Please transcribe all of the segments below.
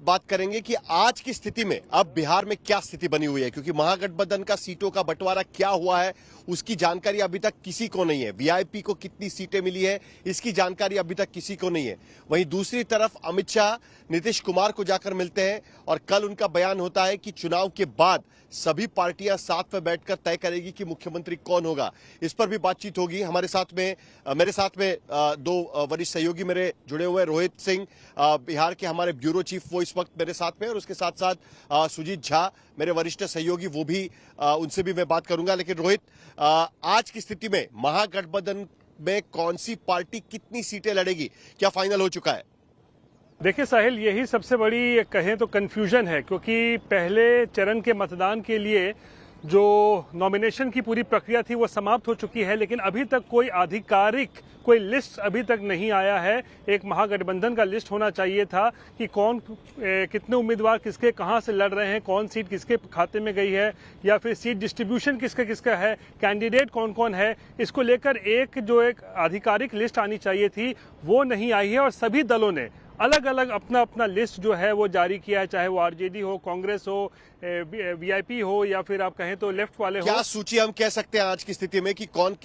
बात करेंगे कि आज की स्थिति में अब बिहार में क्या स्थिति बनी हुई है, क्योंकि महागठबंधन का सीटों का बंटवारा क्या हुआ है उसकी जानकारी अभी तक किसी को नहीं है। वीआईपी को कितनी सीटें मिली है इसकी जानकारी अभी तक किसी को नहीं है। वहीं दूसरी तरफ अमित शाह नीतीश कुमार को जाकर मिलते हैं और कल उनका बयान होता है कि चुनाव के बाद सभी पार्टियां साथ में बैठकर तय करेगी कि मुख्यमंत्री कौन होगा। इस पर भी बातचीत होगी। हमारे साथ में मेरे साथ में दो वरिष्ठ सहयोगी मेरे जुड़े हुए, रोहित सिंह बिहार के हमारे ब्यूरो चीफ, वो इस वक्त मेरे साथ में, और उसके साथ साथ सुजीत झा मेरे वरिष्ठ सहयोगी, वो भी उनसे भी मैं बात करूंगा। लेकिन रोहित, आज की स्थिति में महागठबंधन में कौन सी पार्टी कितनी सीटें लड़ेगी, क्या फाइनल हो चुका है? देखिए साहिल, यही सबसे बड़ी कहें तो कंफ्यूजन है, क्योंकि पहले चरण के मतदान के लिए जो नॉमिनेशन की पूरी प्रक्रिया थी वो समाप्त हो चुकी है, लेकिन अभी तक कोई आधिकारिक कोई लिस्ट अभी तक नहीं आया है। एक महागठबंधन का लिस्ट होना चाहिए था कि कौन कितने उम्मीदवार किसके कहां से लड़ रहे हैं, कौन सीट किसके खाते में गई है, या फिर सीट डिस्ट्रीब्यूशन किसका किसका है, कैंडिडेट कौन कौन है। इसको लेकर एक आधिकारिक लिस्ट आनी चाहिए थी, वो नहीं आई है। और सभी दलों ने अलग अलग अपना अपना लिस्ट जो है वो जारी किया है, चाहे वो आरजेडी हो, कांग्रेस हो, वीआईपी हो, या फिर आप कहें तो लेफ्ट वाले हो। क्या सूची हम कह सकते हैं आज की स्थिति में कि कौन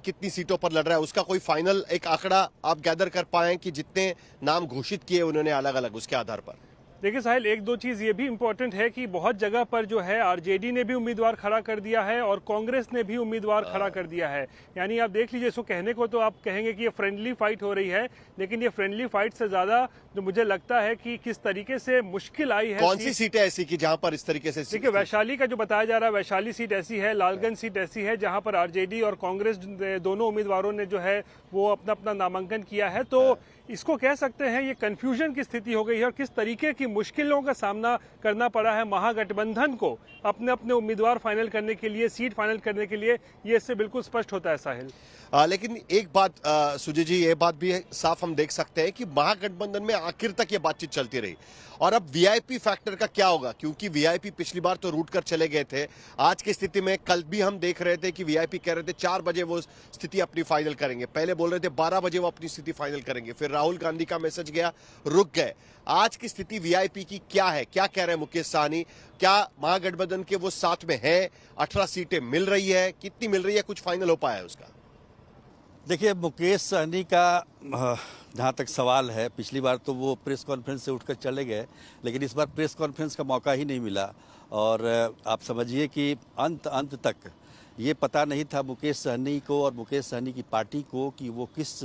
कितनी सीटों पर लड़ रहा है, उसका कोई फाइनल एक आंकड़ा आप गैदर कर पाए कि जितने नाम घोषित किए उन्होंने अलग अलग, उसके आधार पर? देखिए साहिल, एक दो चीज ये भी इम्पोर्टेंट है कि बहुत जगह पर जो है आरजेडी ने भी उम्मीदवार खड़ा कर दिया है और कांग्रेस ने भी उम्मीदवार खड़ा कर दिया है। यानी आप देख लीजिए, इसको कहने को तो आप कहेंगे कि ये फ्रेंडली फाइट हो रही है, लेकिन ये फ्रेंडली फाइट से ज्यादा जो मुझे लगता है कि किस तरीके से मुश्किल आई है। कौन सी सीटें ऐसी की जहां पर इस तरीके से? देखिए, वैशाली का जो बताया जा रहा है, वैशाली सीट ऐसी है, लालगंज सीट ऐसी है जहां पर आरजेडी और कांग्रेस दोनों उम्मीदवारों ने जो है वो अपना अपना नामांकन किया है। तो इसको कह सकते हैं ये कंफ्यूजन की स्थिति हो गई है और किस तरीके की मुश्किलों का सामना करना पड़ा है महागठबंधन को अपने अपने उम्मीदवार फाइनल करने के लिए, सीट फाइनल करने के लिए, ये इससे बिल्कुल स्पष्ट होता है साहिल। लेकिन एक बात सुजय जी, ये बात भी साफ हम देख सकते हैं कि महागठबंधन में आखिर तक ये बातचीत चलती रही। और अब वीआईपी फैक्टर का क्या होगा, क्योंकि वीआईपी पिछली बार तो रूट कर चले गए थे। आज की स्थिति में कल भी हम देख रहे थे कि वीआईपी कह रहे थे 4 बजे वो स्थिति अपनी फाइनल करेंगे, पहले बोल रहे थे 12 बजे वो अपनी स्थिति फाइनल करेंगे, फिर राहुल गांधी का मैसेज गया, रुक गए। आज की स्थिति वीआईपी की क्या है, क्या कह रहे हैं मुकेश सहनी? क्या महागठबंधन के वो साथ में है? 18 सीटें मिल रही है, कितनी मिल रही है, कुछ फाइनल हो पाया है उसका? देखिए, मुकेश सहनी का जहाँ तक सवाल है, पिछली बार तो वो प्रेस कॉन्फ्रेंस से उठकर चले गए, लेकिन इस बार प्रेस कॉन्फ्रेंस का मौका ही नहीं मिला। और आप समझिए कि अंत तक ये पता नहीं था मुकेश सहनी को और मुकेश सहनी की पार्टी को कि वो किस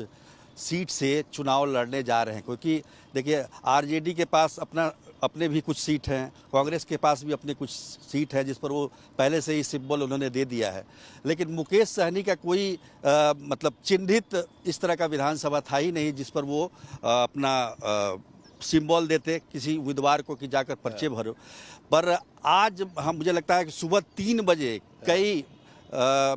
सीट से चुनाव लड़ने जा रहे हैं। क्योंकि देखिए, आरजेडी के पास अपने भी कुछ सीट हैं, कांग्रेस के पास भी अपने कुछ सीट है जिस पर वो पहले से ही सिंबल उन्होंने दे दिया है। लेकिन मुकेश सहनी का कोई मतलब चिन्हित इस तरह का विधानसभा था ही नहीं जिस पर वो अपना सिंबल देते किसी उम्मीदवार को कि जाकर पर्चे भरो। पर आज मुझे लगता है कि सुबह 3 बजे कई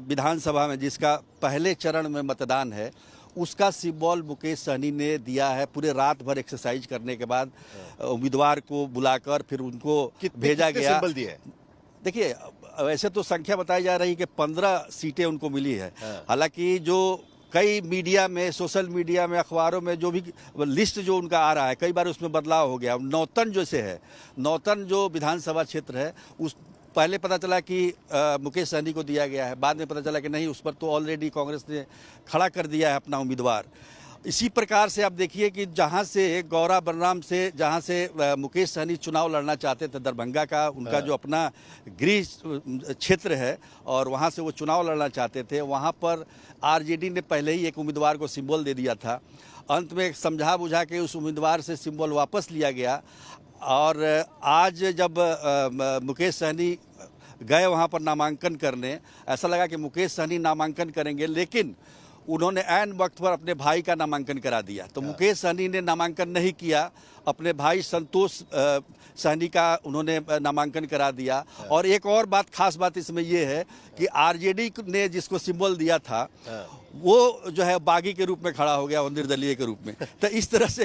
विधानसभा में जिसका पहले चरण में मतदान है उसका सिंबल मुकेश सहनी ने दिया है। पूरे रात भर एक्सरसाइज करने के बाद उम्मीदवार को बुलाकर फिर उनको भेजा गया। देखिए, वैसे तो संख्या बताई जा रही है कि 15 सीटें उनको मिली है। हालांकि जो कई मीडिया में, सोशल मीडिया में, अखबारों में जो भी लिस्ट जो उनका आ रहा है, कई बार उसमें बदलाव हो गया। नौतन जैसे है, नौतन जो विधानसभा क्षेत्र है, उस पहले पता चला कि मुकेश सहनी को दिया गया है, बाद में पता चला कि नहीं, उस पर तो ऑलरेडी कांग्रेस ने खड़ा कर दिया है अपना उम्मीदवार। इसी प्रकार से आप देखिए कि जहां से गौरा बलराम से, जहां से मुकेश सहनी चुनाव लड़ना चाहते थे, दरभंगा का उनका जो अपना गृह क्षेत्र है और वहां से वो चुनाव लड़ना चाहते थे, वहां पर आरजेडी ने पहले ही एक उम्मीदवार को सिंबल दे दिया था। अंत में समझा बुझा के उस उम्मीदवार से सिंबल वापस लिया गया। और आज जब मुकेश सहनी गए वहाँ पर नामांकन करने, ऐसा लगा कि मुकेश सहनी नामांकन करेंगे, लेकिन उन्होंने ऐन वक्त पर अपने भाई का नामांकन करा दिया। तो मुकेश सहनी ने नामांकन नहीं किया, अपने भाई संतोष सहनी का उन्होंने नामांकन करा दिया। और एक और बात, खास बात इसमें यह है कि आरजेडी ने जिसको सिंबल दिया था वो जो है बागी के रूप में खड़ा हो गया और निर्दलीय के रूप में। तो इस तरह से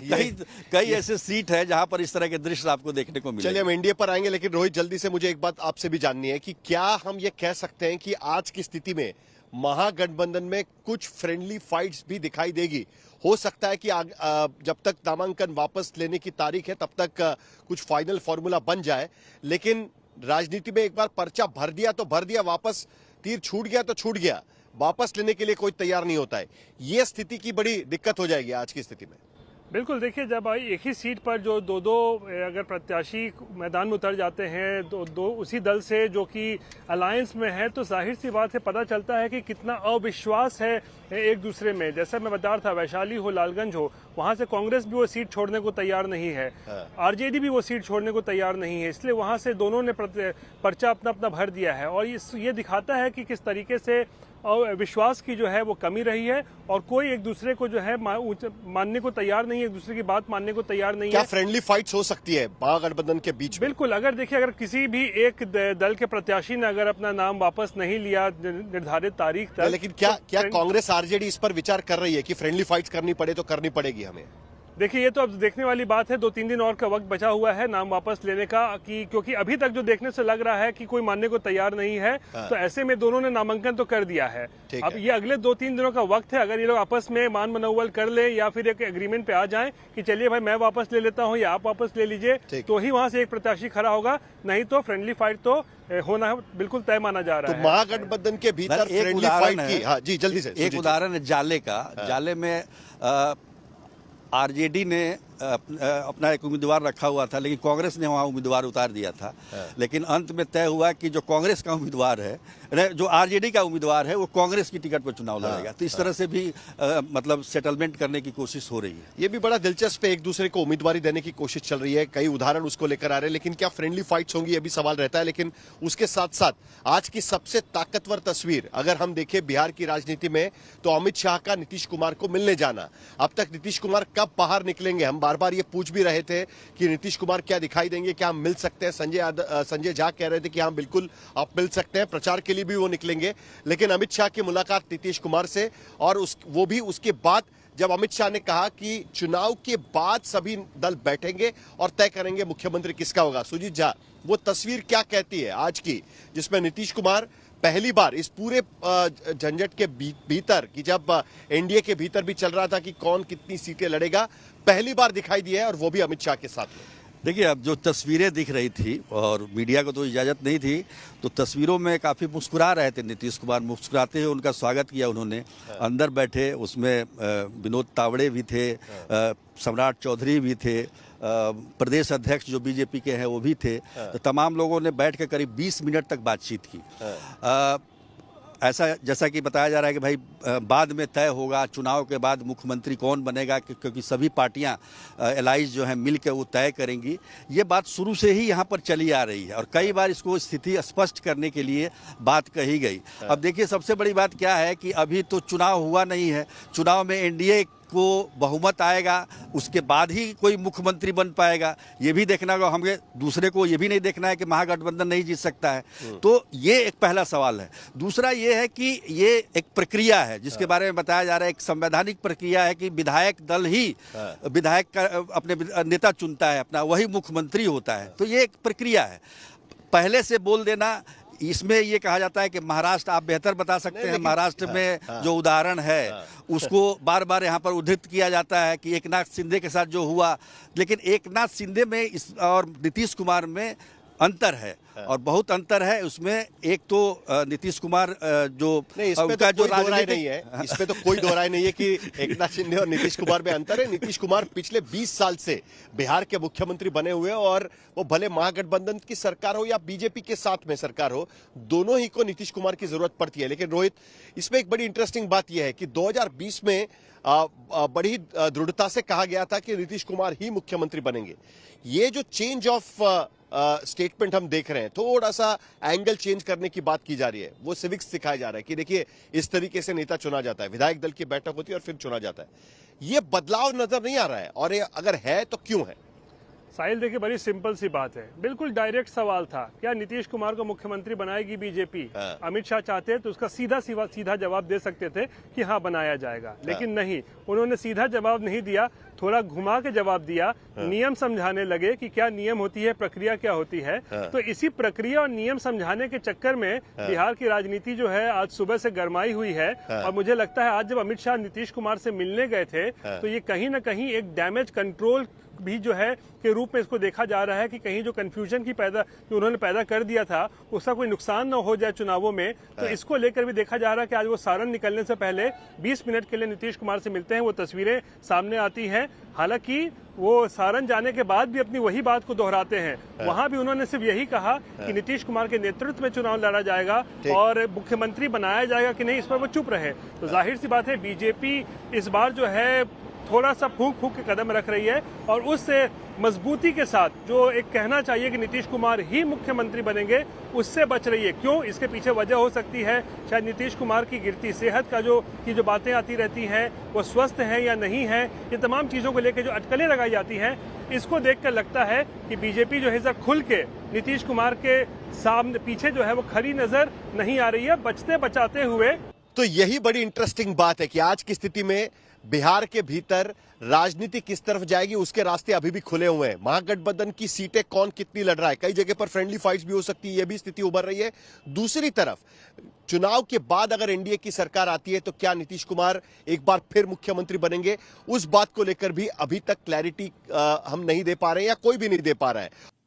कई ऐसे सीट है जहां पर इस तरह के दृश्य आपको देखने को मिले। चलिए, हम एनडीए पर आएंगे, लेकिन रोहित, जल्दी से मुझे एक बात आपसे भी जाननी है कि क्या हम ये कह सकते हैं कि आज की स्थिति में महागठबंधन में कुछ फ्रेंडली फाइट्स भी दिखाई देगी। हो सकता है कि जब तक नामांकन वापस लेने की तारीख है तब तक कुछ फाइनल फॉर्मूला बन जाए, लेकिन राजनीति में एक बार पर्चा भर दिया तो भर दिया, वापस तीर छूट गया तो छूट गया, वापस लेने के लिए कोई तैयार नहीं होता है। ये स्थिति की बड़ी दिक्कत हो जाएगी आज की स्थिति में। बिल्कुल, देखिए जब एक ही सीट पर जो दो अगर प्रत्याशी मैदान में उतर जाते हैं दो उसी दल से जो कि अलायंस में है, तो जाहिर सी बात है पता चलता है कि कितना अविश्वास है एक दूसरे में। जैसा मैं बता रहा था, वैशाली हो लालगंज हो, वहां से कांग्रेस भी वो सीट छोड़ने को तैयार नहीं है, आरजेडी भी वो सीट छोड़ने को तैयार नहीं है, इसलिए वहां से दोनों ने पर्चा अपना अपना भर दिया है। और ये दिखाता है कि किस तरीके से और विश्वास की जो है वो कमी रही है और कोई एक दूसरे को जो है मानने को तैयार नहीं है, एक दूसरे की बात मानने को तैयार नहीं है। क्या फ्रेंडली फाइट्स हो सकती है महागठबंधन के बीच में? बिल्कुल, अगर देखिए अगर किसी भी एक दल के प्रत्याशी ने अगर अपना नाम वापस नहीं लिया निर्धारित तारीख तक, लेकिन क्या कांग्रेस आरजेडी इस पर विचार कर रही है कि फ्रेंडली फाइट्स करनी पड़े तो करनी पड़ेगी हमें? देखिए ये तो अब देखने वाली बात है, 2-3 दिन और का वक्त बचा हुआ है नाम वापस लेने का, क्योंकि अभी तक जो देखने से लग रहा है कि कोई मानने को तैयार नहीं है। तो ऐसे में दोनों ने नामांकन तो कर दिया है। अब ये अगले 2-3 दिनों का वक्त है, अगर ये लोग आपस में मान मनौवल कर ले या फिर एक एग्रीमेंट पे आ जाएं कि चलिए भाई मैं वापस ले लेता हूं या आप वापस ले लीजिए, तो ही वहां से एक प्रत्याशी खड़ा होगा, नहीं तो फ्रेंडली फाइट तो होना बिल्कुल तय माना जा रहा है। महागठबंधन के भीतर फ्रेंडली फाइट की, हाँ जी जल्दी से एक उदाहरण है जाले का। जाले में आरजेडी ने अपना एक उम्मीदवार रखा हुआ था, लेकिन कांग्रेस ने वहाँ उम्मीदवार उतार दिया था। लेकिन अंत में तय हुआ कि जो कांग्रेस का उम्मीदवार है, जो आरजेडी का उम्मीदवार है, वो कांग्रेस की टिकट पर चुनाव लड़ेगा। तो इस तरह से भी मतलब सेटलमेंट करने की कोशिश हो रही है। ये भी बड़ा दिलचस्प है, एक दूसरे को उम्मीदवारी देने की कोशिश चल रही है, कई उदाहरण उसको लेकर आ रहे हैं। लेकिन क्या फ्रेंडली फाइट्स होंगी, ये भी सवाल रहता है। लेकिन उसके साथ साथ आज की सबसे ताकतवर तस्वीर अगर हम देखें बिहार की राजनीति में, तो अमित शाह का नीतीश कुमार को मिलने जाना। अब तक नीतीश कुमार कब बाहर निकलेंगे, हम बार बार ये पूछ भी रहे थे कि नीतीश कुमार क्या दिखाई देंगे, क्या हम मिल सकते हैं। संजय झा कह रहे थे कि हाँ बिल्कुल आप मिल सकते हैं, प्रचार के लिए भी वो निकलेंगे। लेकिन अमित शाह की मुलाकात नीतीश कुमार से, और वो भी उसके बाद जब अमित शाह ने कहा कि चुनाव के बाद सभी दल बैठेंगे और तय करेंगे मुख्यमंत्री किसका होगा। सुजीत झा, वो तस्वीर क्या कहती है आज की, जिसमें नीतीश कुमार पहली बार इस पूरे झंझट के भीतर कि जब एनडीए के भीतर भी चल रहा था कि कौन कितनी सीटें लड़ेगा, पहली बार दिखाई दिया है, और वो भी अमित शाह के साथ में। देखिए, अब जो तस्वीरें दिख रही थी और मीडिया को तो इजाज़त नहीं थी, तो तस्वीरों में काफ़ी मुस्कुरा रहे थे नीतीश कुमार। मुस्कुराते हुए उनका स्वागत किया उन्होंने। अंदर बैठे उसमें विनोद तावड़े भी थे, सम्राट चौधरी भी थे, प्रदेश अध्यक्ष जो बीजेपी के हैं वो भी थे। तो तमाम लोगों ने बैठ के करीब 20 मिनट तक बातचीत की। ऐसा जैसा कि बताया जा रहा है कि भाई बाद में तय होगा, चुनाव के बाद मुख्यमंत्री कौन बनेगा, क्योंकि सभी पार्टियां एलाइज जो हैं मिल के वो तय करेंगी। ये बात शुरू से ही यहाँ पर चली आ रही है और कई बार इसको स्थिति स्पष्ट करने के लिए बात कही गई। अब देखिए, सबसे बड़ी बात क्या है कि अभी तो चुनाव हुआ नहीं है। चुनाव में एनडीए को बहुमत आएगा, उसके बाद ही कोई मुख्यमंत्री बन पाएगा। ये भी देखना होगा हमें, दूसरे को ये भी नहीं देखना है कि महागठबंधन नहीं जीत सकता है। तो ये एक पहला सवाल है। दूसरा ये है कि ये एक प्रक्रिया है जिसके बारे में बताया जा रहा है, एक संवैधानिक प्रक्रिया है कि विधायक दल ही विधायक का अपने नेता चुनता है, अपना वही मुख्यमंत्री होता है। तो ये एक प्रक्रिया है। पहले से बोल देना, इसमें ये कहा जाता है कि महाराष्ट्र, आप बेहतर बता सकते हैं, महाराष्ट्र में जो उदाहरण है उसको बार बार यहाँ पर उद्धृत किया जाता है कि एकनाथ शिंदे के साथ जो हुआ। लेकिन एकनाथ शिंदे में और नीतीश कुमार में अंतर है और बहुत अंतर है। उसमें एक तो नीतीश कुमार जो उनका जो राजनीति नहीं है, इसमें तो कोई दो राय नहीं है कि एकनाथ शिंदे और नीतीश कुमार में अंतर है। नीतीश कुमार पिछले 20 साल से बिहार के मुख्यमंत्री बने हुए, और वो भले महागठबंधन की सरकार हो या बीजेपी के साथ में सरकार हो, दोनों ही को नीतीश कुमार की जरूरत पड़ती है। लेकिन रोहित, इसमें एक बड़ी इंटरेस्टिंग बात यह है कि 2020 में बड़ी दृढ़ता से कहा गया था कि नीतीश कुमार ही मुख्यमंत्री बनेंगे। ये जो चेंज ऑफ स्टेटमेंट हम देख रहे हैं, थोड़ा सा एंगल चेंज करने की बात की जा रही है। वो सिविक्स सिखाया जा रहा है कि देखिए इस तरीके से नेता चुना जाता है, विधायक दल की बैठक होती है और फिर चुना जाता है। ये बदलाव नजर नहीं आ रहा है, और ये अगर है तो क्यों है? साहिल, देखिए बड़ी सिंपल सी बात है, बिल्कुल डायरेक्ट सवाल था, क्या नीतीश कुमार को मुख्यमंत्री बनाएगी बीजेपी? अमित शाह चाहते तो उसका सीधा जवाब दे सकते थे कि हाँ बनाया जाएगा, लेकिन नहीं, उन्होंने सीधा जवाब नहीं दिया। थोड़ा घुमा के जवाब दिया, नियम समझाने लगे कि क्या नियम होती है, प्रक्रिया क्या होती है। तो इसी प्रक्रिया और नियम समझाने के चक्कर में बिहार की राजनीति जो है आज सुबह से गरमाई हुई है। और मुझे लगता है आज जब अमित शाह नीतीश कुमार से मिलने गए थे तो ये कहीं ना कहीं एक डैमेज कंट्रोल भी जो है के रूप में इसको देखा जा रहा है कि कहीं जो कंफ्यूजन की जो उन्होंने पैदा कर दिया था उसका कोई नुकसान न हो जाए चुनावों में। तो इसको लेकर भी देखा जा रहा है कि आज वो सारण निकलने से पहले 20 मिनट के लिए नीतीश कुमार से मिलते हैं। वो तस्वीरें सामने आती हैं। हालांकि वो सारण जाने के बाद भी अपनी वही बात को दोहराते हैं। वहां भी उन्होंने सिर्फ यही कहा कि नीतीश कुमार के नेतृत्व में चुनाव लड़ा जाएगा और मुख्यमंत्री बनाया जाएगा कि नहीं, इस पर वो चुप रहे। तो जाहिर सी बात है बीजेपी इस बार जो है थोड़ा सा फूंक फूंक के कदम रख रही है और उससे मजबूती के साथ जो एक कहना चाहिए कि नीतीश कुमार ही मुख्यमंत्री बनेंगे, उससे बच रही है। क्यों? इसके पीछे वजह हो सकती है शायद नीतीश कुमार की गिरती सेहत का जो बातें आती रहती हैं, वो स्वस्थ है या नहीं है, ये तमाम चीजों को लेकर जो अटकलें लगाई जाती हैं, इसको देखकर लगता है कि बीजेपी जो है जरा खुल के नीतीश कुमार के सामने पीछे जो है वो खड़ी नजर नहीं आ रही है, बचते बचाते हुए। तो यही बड़ी इंटरेस्टिंग बात है कि आज की स्थिति में बिहार के भीतर राजनीति किस तरफ जाएगी, उसके रास्ते अभी भी खुले हुए हैं। महागठबंधन की सीटें कौन कितनी लड़ रहा है, कई जगह पर फ्रेंडली फाइट्स भी हो सकती है, यह भी स्थिति उभर रही है। दूसरी तरफ चुनाव के बाद अगर एनडीए की सरकार आती है तो क्या नीतीश कुमार एक बार फिर मुख्यमंत्री बनेंगे, उस बात को लेकर भी अभी तक क्लैरिटी हम नहीं दे पा रहे हैं या कोई भी नहीं दे पा रहा है।